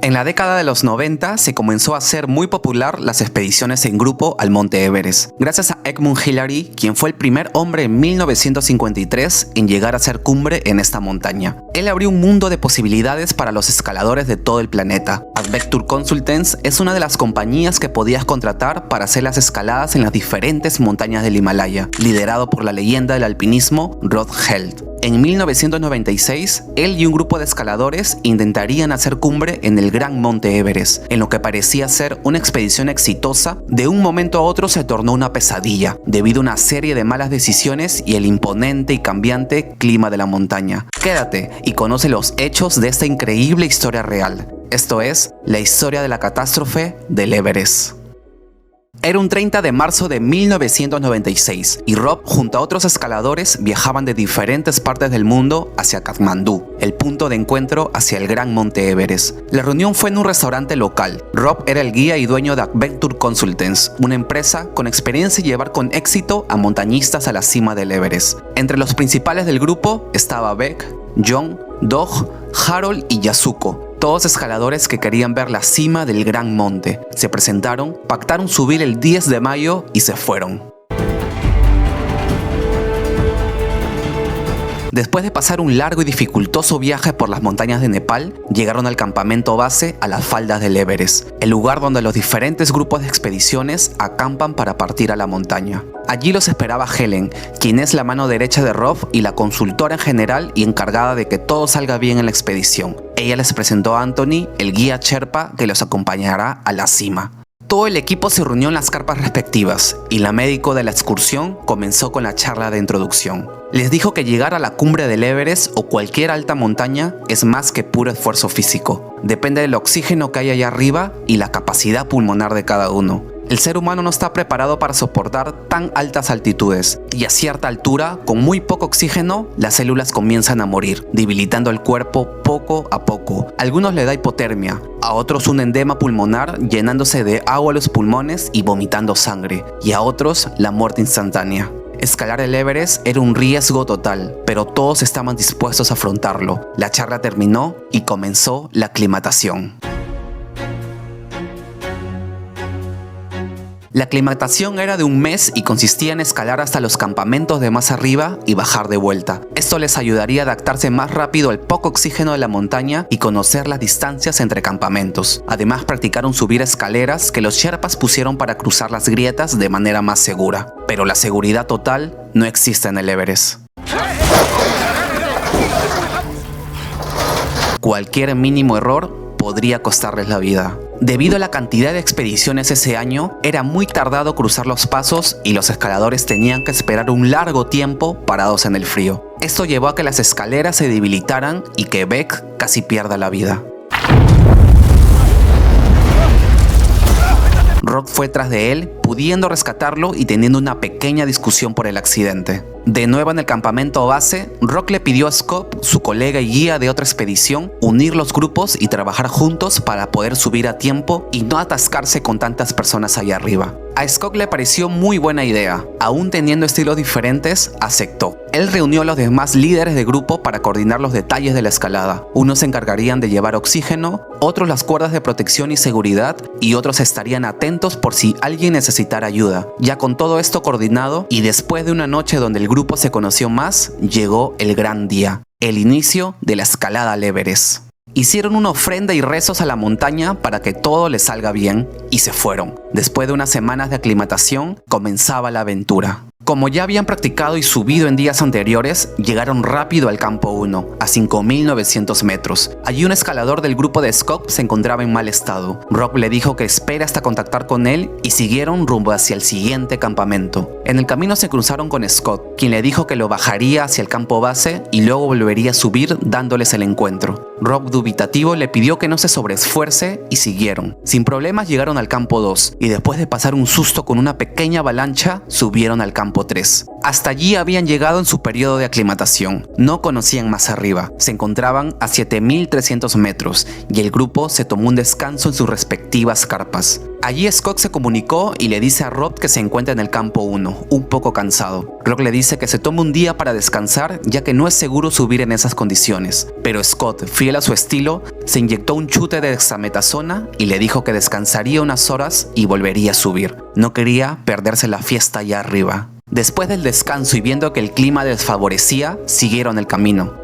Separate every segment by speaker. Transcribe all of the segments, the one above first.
Speaker 1: En la década de los 90 se comenzó a hacer muy popular las expediciones en grupo al Monte Everest, gracias a Edmund Hillary, quien fue el primer hombre en 1953 en llegar a hacer cumbre en esta montaña. Él abrió un mundo de posibilidades para los escaladores de todo el planeta. Adventure Consultants es una de las compañías que podías contratar para hacer las escaladas en las diferentes montañas del Himalaya, liderado por la leyenda del alpinismo Rod Held. En 1996, él y un grupo de escaladores intentarían hacer cumbre en el Gran Monte Everest, en lo que parecía ser una expedición exitosa. De un momento a otro se tornó una pesadilla, debido a una serie de malas decisiones y el imponente y cambiante clima de la montaña. Quédate y conoce los hechos de esta increíble historia real. Esto es, la historia de la catástrofe del Everest. Era un 30 de marzo de 1996 y Rob junto a otros escaladores viajaban de diferentes partes del mundo hacia Katmandú, el punto de encuentro hacia el Gran Monte Everest. La reunión fue en un restaurante local. Rob era el guía y dueño de Adventure Consultants, una empresa con experiencia en llevar con éxito a montañistas a la cima del Everest. Entre los principales del grupo estaba Beck, John, Doug, Harold y Yasuko, todos escaladores que querían ver la cima del Gran Monte. Se presentaron, pactaron subir el 10 de mayo y se fueron. Después de pasar un largo y dificultoso viaje por las montañas de Nepal, llegaron al campamento base a las faldas del Everest, el lugar donde los diferentes grupos de expediciones acampan para partir a la montaña. Allí los esperaba Helen, quien es la mano derecha de Rob y la consultora en general y encargada de que todo salga bien en la expedición. Ella les presentó a Anthony, el guía Sherpa que los acompañará a la cima. Todo el equipo se reunió en las carpas respectivas y la médico de la excursión comenzó con la charla de introducción. Les dijo que llegar a la cumbre del Everest o cualquier alta montaña es más que puro esfuerzo físico. Depende del oxígeno que hay allá arriba y la capacidad pulmonar de cada uno. El ser humano no está preparado para soportar tan altas altitudes y a cierta altura, con muy poco oxígeno, las células comienzan a morir, debilitando el cuerpo poco a poco. A algunos le da hipotermia, a otros un edema pulmonar llenándose de agua los pulmones y vomitando sangre, y a otros la muerte instantánea. Escalar el Everest era un riesgo total, pero todos estaban dispuestos a afrontarlo. La charla terminó y comenzó la aclimatación. La aclimatación era de un mes y consistía en escalar hasta los campamentos de más arriba y bajar de vuelta. Esto les ayudaría a adaptarse más rápido al poco oxígeno de la montaña y conocer las distancias entre campamentos. Además, practicaron subir escaleras que los Sherpas pusieron para cruzar las grietas de manera más segura. Pero la seguridad total no existe en el Everest. Cualquier mínimo error podría costarles la vida. Debido a la cantidad de expediciones ese año, era muy tardado cruzar los pasos y los escaladores tenían que esperar un largo tiempo parados en el frío. Esto llevó a que las escaleras se debilitaran y que Beck casi pierda la vida. Rob fue tras de él, pudiendo rescatarlo y teniendo una pequeña discusión por el accidente. De nuevo en el campamento base, Rob le pidió a Scott, su colega y guía de otra expedición, unir los grupos y trabajar juntos para poder subir a tiempo y no atascarse con tantas personas allá arriba. A Scott le pareció muy buena idea. Aún teniendo estilos diferentes, aceptó. Él reunió a los demás líderes de grupo para coordinar los detalles de la escalada. Unos se encargarían de llevar oxígeno, otros las cuerdas de protección y seguridad, y otros estarían atentos por si alguien necesitara ayuda. Ya con todo esto coordinado, y después de una noche donde el grupo se conoció más, llegó el gran día, el inicio de la escalada al Everest. Hicieron una ofrenda y rezos a la montaña para que todo les salga bien y se fueron. Después de unas semanas de aclimatación, comenzaba la aventura. Como ya habían practicado y subido en días anteriores, llegaron rápido al campo 1, a 5.900 metros. Allí un escalador del grupo de Scott se encontraba en mal estado. Rob le dijo que espere hasta contactar con él y siguieron rumbo hacia el siguiente campamento. En el camino se cruzaron con Scott, quien le dijo que lo bajaría hacia el campo base y luego volvería a subir dándoles el encuentro. Rob, dubitativo, le pidió que no se sobreesfuerce y siguieron. Sin problemas llegaron al campo 2 y después de pasar un susto con una pequeña avalancha, subieron al campo 3. Hasta allí habían llegado en su periodo de aclimatación. No conocían más arriba. Se encontraban a 7.300 metros y el grupo se tomó un descanso en sus respectivas carpas. Allí Scott se comunicó y le dice a Rob que se encuentra en el campo 1, un poco cansado. Rob le dice que se tome un día para descansar, ya que no es seguro subir en esas condiciones. Pero Scott, fiel a su estilo, se inyectó un chute de dexametasona y le dijo que descansaría unas horas y volvería a subir. No quería perderse la fiesta allá arriba. Después del descanso y viendo que el clima les favorecía, siguieron el camino.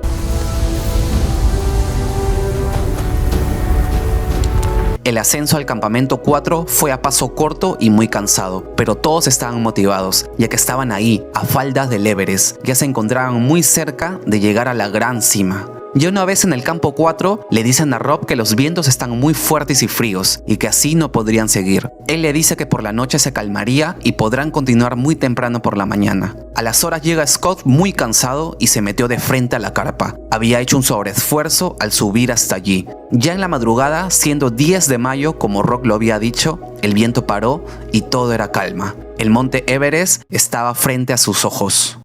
Speaker 1: El ascenso al campamento 4 fue a paso corto y muy cansado, pero todos estaban motivados, ya que estaban ahí, a faldas del Everest, ya se encontraban muy cerca de llegar a la gran cima. Ya una vez en el campo 4, le dicen a Rob que los vientos están muy fuertes y fríos y que así no podrían seguir. Él le dice que por la noche se calmaría y podrán continuar muy temprano por la mañana. A las horas llega Scott muy cansado y se metió de frente a la carpa. Había hecho un sobreesfuerzo al subir hasta allí. Ya en la madrugada, siendo 10 de mayo, como Rob lo había dicho, el viento paró y todo era calma. El monte Everest estaba frente a sus ojos.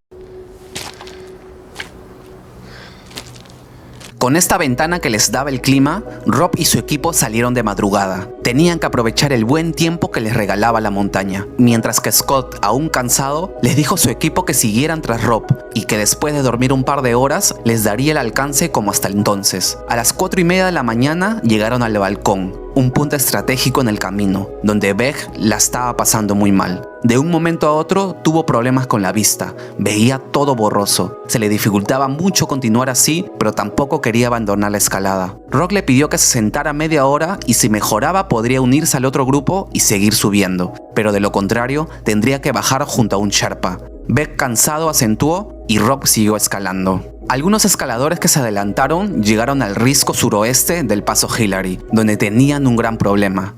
Speaker 1: Con esta ventana que les daba el clima, Rob y su equipo salieron de madrugada. Tenían que aprovechar el buen tiempo que les regalaba la montaña. Mientras que Scott, aún cansado, les dijo a su equipo que siguieran tras Rob y que después de dormir un par de horas les daría el alcance como hasta entonces. A las 4:30 de la mañana llegaron al balcón, un punto estratégico en el camino, donde Beg la estaba pasando muy mal. De un momento a otro tuvo problemas con la vista, veía todo borroso. Se le dificultaba mucho continuar así, pero tampoco quería abandonar la escalada. Rock le pidió que se sentara media hora y si mejoraba podría unirse al otro grupo y seguir subiendo, pero de lo contrario tendría que bajar junto a un Sherpa. Beg cansado acentuó y Rock siguió escalando. Algunos escaladores que se adelantaron llegaron al risco suroeste del paso Hillary, donde tenían un gran problema.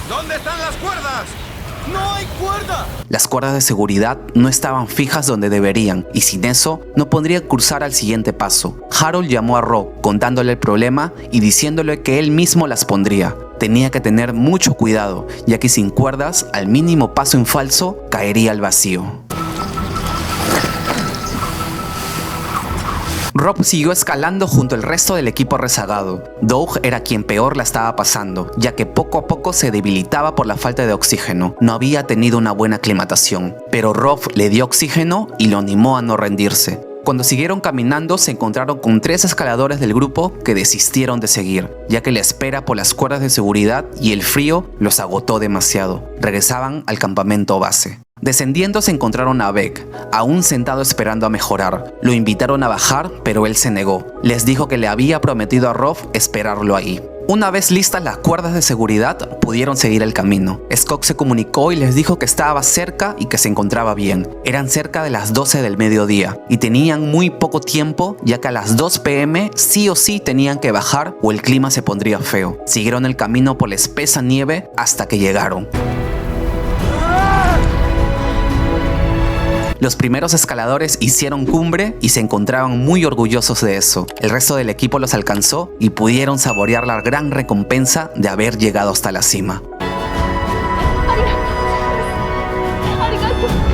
Speaker 2: ¿Dónde están las cuerdas? ¡No hay cuerda!
Speaker 1: Las cuerdas de seguridad no estaban fijas donde deberían y sin eso no podrían cruzar al siguiente paso. Harold llamó a Rob contándole el problema y diciéndole que él mismo las pondría. Tenía que tener mucho cuidado, ya que sin cuerdas, al mínimo paso en falso, caería al vacío. Rob siguió escalando junto al resto del equipo rezagado. Doug era quien peor la estaba pasando, ya que poco a poco se debilitaba por la falta de oxígeno. No había tenido una buena aclimatación, pero Rob le dio oxígeno y lo animó a no rendirse. Cuando siguieron caminando se encontraron con 3 escaladores del grupo que desistieron de seguir, ya que la espera por las cuerdas de seguridad y el frío los agotó demasiado. Regresaban al campamento base. Descendiendo se encontraron a Beg, aún sentado esperando a mejorar. Lo invitaron a bajar, pero él se negó. Les dijo que le había prometido a Rob esperarlo ahí. Una vez listas las cuerdas de seguridad, pudieron seguir el camino. Scott se comunicó y les dijo que estaba cerca y que se encontraba bien. Eran cerca de las 12 del mediodía y tenían muy poco tiempo, ya que a las 2 p.m. sí o sí tenían que bajar o el clima se pondría feo. Siguieron el camino por la espesa nieve hasta que llegaron. Los primeros escaladores hicieron cumbre y se encontraban muy orgullosos de eso. El resto del equipo los alcanzó y pudieron saborear la gran recompensa de haber llegado hasta la cima.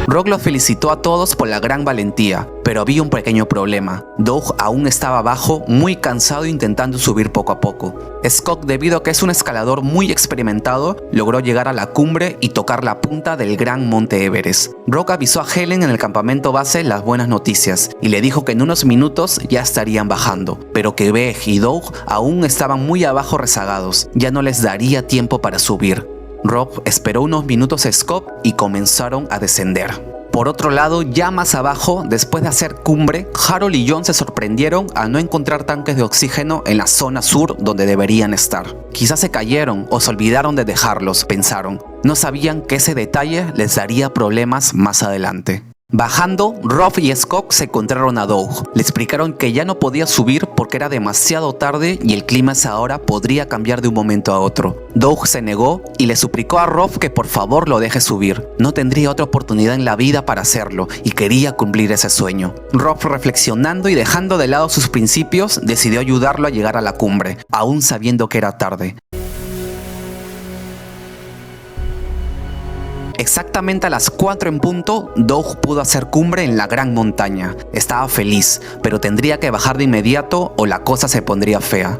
Speaker 1: Rock los felicitó a todos por la gran valentía, pero había un pequeño problema. Doug aún estaba abajo, muy cansado intentando subir poco a poco. Scott, debido a que es un escalador muy experimentado, logró llegar a la cumbre y tocar la punta del gran monte Everest. Rock avisó a Helen en el campamento base las buenas noticias y le dijo que en unos minutos ya estarían bajando, pero que Beg y Doug aún estaban muy abajo rezagados, ya no les daría tiempo para subir. Rob esperó unos minutos a Scott y comenzaron a descender. Por otro lado, ya más abajo, después de hacer cumbre, Harold y John se sorprendieron al no encontrar tanques de oxígeno en la zona sur donde deberían estar. Quizás se cayeron o se olvidaron de dejarlos, pensaron. No sabían que ese detalle les daría problemas más adelante. Bajando, Rob y Scott se encontraron a Doug. Le explicaron que ya no podía subir porque era demasiado tarde y el clima a esa hora podría cambiar de un momento a otro. Doug se negó y le suplicó a Rob que por favor lo deje subir. No tendría otra oportunidad en la vida para hacerlo y quería cumplir ese sueño. Rob, reflexionando y dejando de lado sus principios, decidió ayudarlo a llegar a la cumbre, aún sabiendo que era tarde. Exactamente a las 4 en punto, Doug pudo hacer cumbre en la gran montaña. Estaba feliz, pero tendría que bajar de inmediato o la cosa se pondría fea.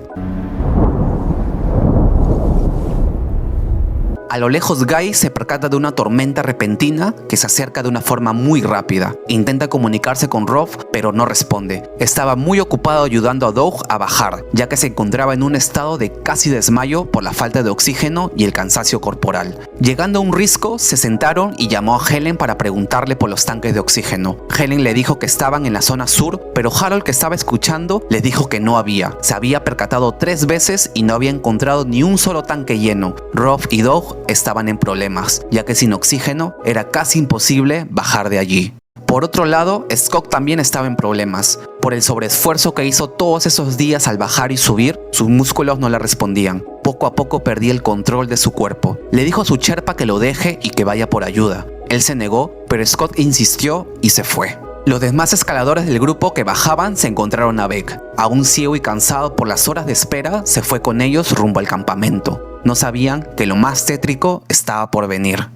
Speaker 1: A lo lejos, Guy se percata de una tormenta repentina que se acerca de una forma muy rápida. Intenta comunicarse con Rob, pero no responde. Estaba muy ocupado ayudando a Doug a bajar, ya que se encontraba en un estado de casi desmayo por la falta de oxígeno y el cansancio corporal. Llegando a un risco, se sentaron y llamó a Helen para preguntarle por los tanques de oxígeno. Helen le dijo que estaban en la zona sur, pero Harold, que estaba escuchando, les dijo que no había. Se había percatado 3 veces y no había encontrado ni un solo tanque lleno. Rob y Doug estaban en problemas, ya que sin oxígeno era casi imposible bajar de allí. Por otro lado, Scott también estaba en problemas. Por el sobreesfuerzo que hizo todos esos días al bajar y subir, sus músculos no le respondían. Poco a poco perdía el control de su cuerpo. Le dijo a su Sherpa que lo deje y que vaya por ayuda. Él se negó, pero Scott insistió y se fue. Los demás escaladores del grupo que bajaban se encontraron a Beck. Aún ciego y cansado por las horas de espera, se fue con ellos rumbo al campamento. No sabían que lo más tétrico estaba por venir.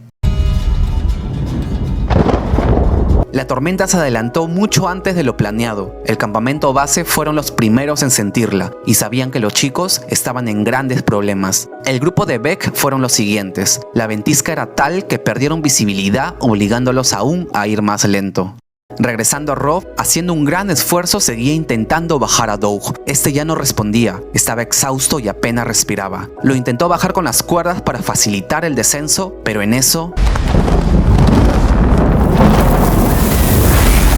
Speaker 1: La tormenta se adelantó mucho antes de lo planeado. El campamento base fueron los primeros en sentirla y sabían que los chicos estaban en grandes problemas. El grupo de Beck fueron los siguientes. La ventisca era tal que perdieron visibilidad, obligándolos aún a ir más lento. Regresando a Rob, haciendo un gran esfuerzo, seguía intentando bajar a Doug. Este ya no respondía, estaba exhausto y apenas respiraba. Lo intentó bajar con las cuerdas para facilitar el descenso, pero en eso...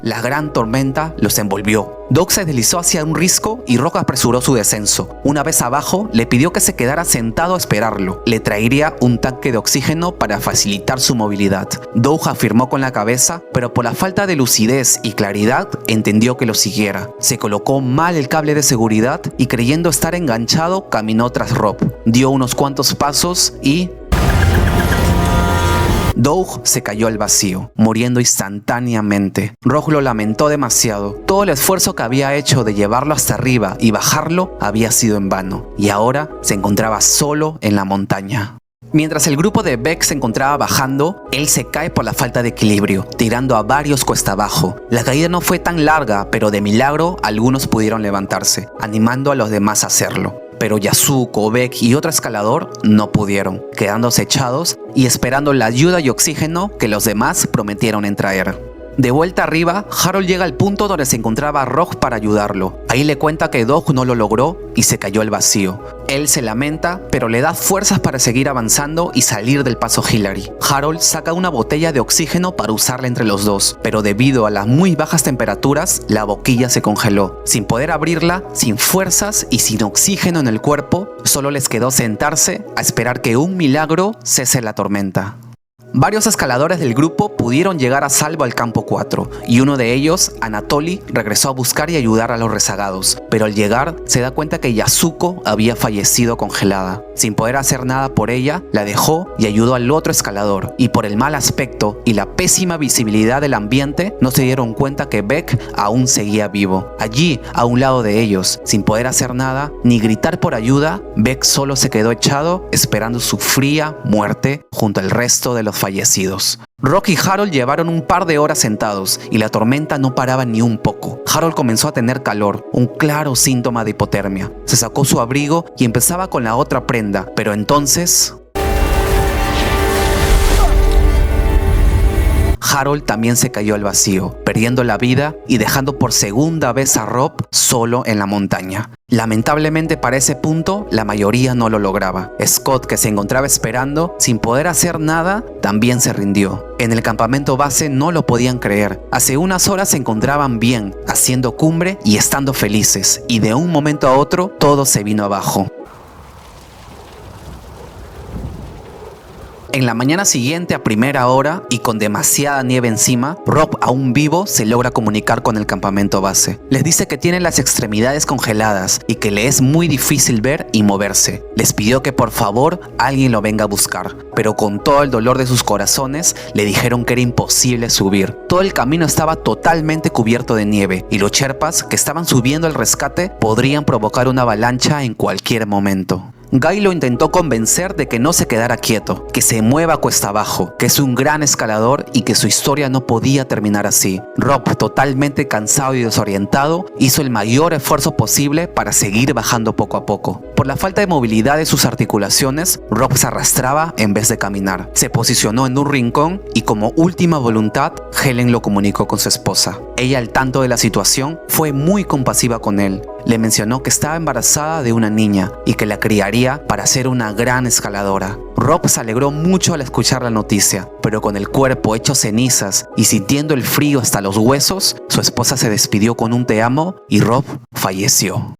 Speaker 1: la gran tormenta los envolvió. Doug se deslizó hacia un risco y Rock apresuró su descenso. Una vez abajo, le pidió que se quedara sentado a esperarlo. Le traería un tanque de oxígeno para facilitar su movilidad. Doug afirmó con la cabeza, pero por la falta de lucidez y claridad, entendió que lo siguiera. Se colocó mal el cable de seguridad y, creyendo estar enganchado, caminó tras Rob. Dio unos cuantos pasos y... Doug se cayó al vacío, muriendo instantáneamente. Rob lo lamentó demasiado. Todo el esfuerzo que había hecho de llevarlo hasta arriba y bajarlo había sido en vano, y ahora se encontraba solo en la montaña. Mientras el grupo de Beck se encontraba bajando, él se cae por la falta de equilibrio, tirando a varios cuesta abajo. La caída no fue tan larga, pero de milagro algunos pudieron levantarse, animando a los demás a hacerlo. Pero Yasuko, Beck y otro escalador no pudieron, quedándose echados y esperando la ayuda y oxígeno que los demás prometieron en traer. De vuelta arriba, Harold llega al punto donde se encontraba Rock para ayudarlo. Ahí le cuenta que Doug no lo logró y se cayó al vacío. Él se lamenta, pero le da fuerzas para seguir avanzando y salir del paso Hillary. Harold saca una botella de oxígeno para usarla entre los dos, pero debido a las muy bajas temperaturas, la boquilla se congeló. Sin poder abrirla, sin fuerzas y sin oxígeno en el cuerpo, solo les quedó sentarse a esperar que un milagro cese la tormenta. Varios escaladores del grupo pudieron llegar a salvo al campo 4 y uno de ellos, Anatoly, regresó a buscar y ayudar a los rezagados, pero al llegar se da cuenta que Yasuko había fallecido congelada. Sin poder hacer nada por ella, la dejó y ayudó al otro escalador, y por el mal aspecto y la pésima visibilidad del ambiente no se dieron cuenta que Beck aún seguía vivo. Allí, a un lado de ellos, sin poder hacer nada ni gritar por ayuda, Beck solo se quedó echado esperando su fría muerte junto al resto de los fallecidos. Rock y Harold llevaron un par de horas sentados y la tormenta no paraba ni un poco. Harold comenzó a tener calor, un claro síntoma de hipotermia. Se sacó su abrigo y empezaba con la otra prenda, pero entonces... Harold también se cayó al vacío, perdiendo la vida y dejando por segunda vez a Rob solo en la montaña. Lamentablemente para ese punto, la mayoría no lo lograba. Scott, que se encontraba esperando, sin poder hacer nada, también se rindió. En el campamento base no lo podían creer. Hace unas horas se encontraban bien, haciendo cumbre y estando felices, y de un momento a otro, todo se vino abajo. En la mañana siguiente a primera hora y con demasiada nieve encima, Rob, aún vivo, se logra comunicar con el campamento base. Les dice que tiene las extremidades congeladas y que le es muy difícil ver y moverse. Les pidió que por favor alguien lo venga a buscar, pero con todo el dolor de sus corazones le dijeron que era imposible subir. Todo el camino estaba totalmente cubierto de nieve y los Sherpas que estaban subiendo al rescate podrían provocar una avalancha en cualquier momento. Guy lo intentó convencer de que no se quedara quieto, que se mueva cuesta abajo, que es un gran escalador y que su historia no podía terminar así. Rob, totalmente cansado y desorientado, hizo el mayor esfuerzo posible para seguir bajando poco a poco. Por la falta de movilidad de sus articulaciones, Rob se arrastraba en vez de caminar. Se posicionó en un rincón y como última voluntad, Helen lo comunicó con su esposa. Ella, al tanto de la situación, fue muy compasiva con él. Le mencionó que estaba embarazada de una niña y que la criaría para ser una gran escaladora. Rob se alegró mucho al escuchar la noticia, pero con el cuerpo hecho cenizas y sintiendo el frío hasta los huesos, su esposa se despidió con un te amo y Rob falleció.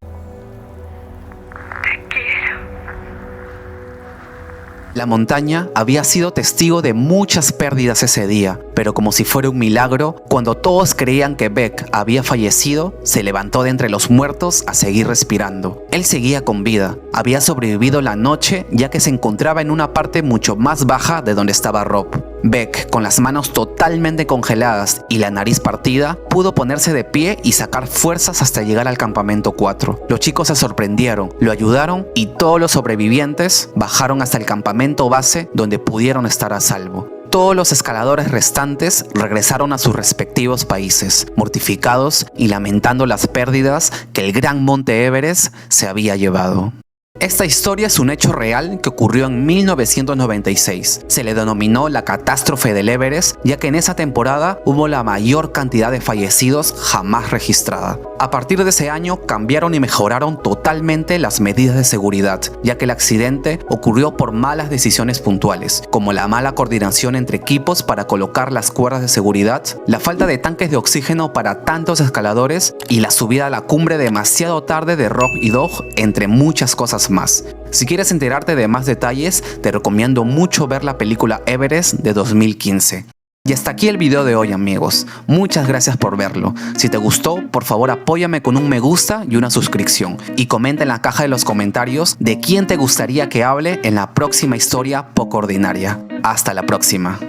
Speaker 1: La montaña había sido testigo de muchas pérdidas ese día, pero como si fuera un milagro, cuando todos creían que Beck había fallecido, se levantó de entre los muertos a seguir respirando. Él seguía con vida, había sobrevivido la noche ya que se encontraba en una parte mucho más baja de donde estaba Rob. Beck, con las manos totalmente congeladas y la nariz partida, pudo ponerse de pie y sacar fuerzas hasta llegar al campamento 4. Los chicos se sorprendieron, lo ayudaron y todos los sobrevivientes bajaron hasta el campamento base donde pudieron estar a salvo. Todos los escaladores restantes regresaron a sus respectivos países, mortificados y lamentando las pérdidas que el gran monte Everest se había llevado. Esta historia es un hecho real que ocurrió en 1996. Se le denominó la catástrofe del Everest, ya que en esa temporada hubo la mayor cantidad de fallecidos jamás registrada. A partir de ese año cambiaron y mejoraron totalmente las medidas de seguridad, ya que el accidente ocurrió por malas decisiones puntuales, como la mala coordinación entre equipos para colocar las cuerdas de seguridad, la falta de tanques de oxígeno para tantos escaladores y la subida a la cumbre demasiado tarde de Rob y Doug, entre muchas cosas más. Si quieres enterarte de más detalles, te recomiendo mucho ver la película Everest de 2015. Y hasta aquí el video de hoy, amigos. Muchas gracias por verlo. Si te gustó, por favor apóyame con un me gusta y una suscripción. Y comenta en la caja de los comentarios de quién te gustaría que hable en la próxima historia poco ordinaria. Hasta la próxima.